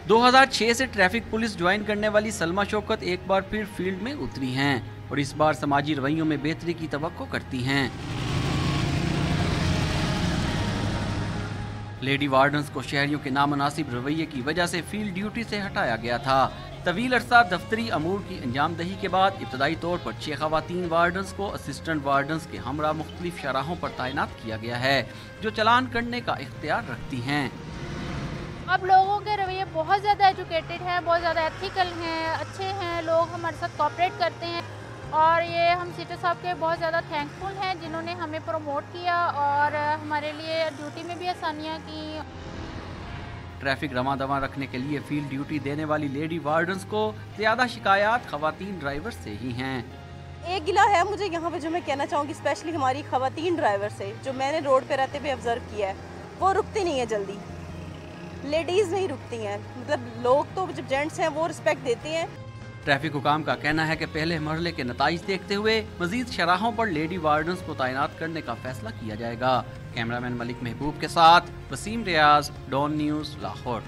2006 से traffic police join करने वाली सलमा शौकत एक बार फिर फील्ड में उतरी हैं और इस बार समाजी रवैयों में बेहतरी की तवक्को करती हैं। लेडी वार्डन्स को शहरियों के नामुनासिब रवैये की वजह से फील्ड ड्यूटी से हटाया गया था। तवील अरसा दफ्तरी अमूर की अंजामदही के बाद इब्तदाई तौर पर 6 खवातीन वार्डन्स को असिस्टेंट वार्डन्स के हमरा मुख्तलिफ शराहों पर तैनात किया गया है, जो चलान करने का इख्तियार रखती हैं। अब लोगों के रवैये बहुत ज़्यादा एजुकेटेड हैं, बहुत ज़्यादा एथिकल हैं, अच्छे हैं, लोग हमारे साथ कोऑपरेट करते हैं और ये हम सीटो साहब के बहुत ज़्यादा थैंकफुल हैं जिन्होंने हमें प्रमोट किया और हमारे लिए ड्यूटी में भी आसानियाँ की। ट्रैफिक रमा दवा रखने के लिए फील्ड ड्यूटी देने वाली लेडी वार्डन्स को ज़्यादा शिकायत खवातीन ड्राइवर से ही हैं। एक गिला है मुझे यहाँ पे जो मैं कहना चाहूँगी, स्पेशली हमारी खवातीन ड्राइवर से, जो मैंने रोड पे रहते हुए ऑब्जर्व किया है, वो रुकती नहीं है जल्दी, लेडीज़ नहीं रुकती हैं। मतलब लोग तो जब जेंट्स हैं वो रिस्पेक्ट देते हैं। ट्रैफिक हुकाम का कहना है कि पहले मरहले के नताइज देखते हुए मजीद शराहों पर लेडी वार्डन्स को तैनात करने का फैसला किया जाएगा। कैमरामैन मलिक महबूब के साथ वसीम रियाज, डॉन न्यूज़, लाहौर।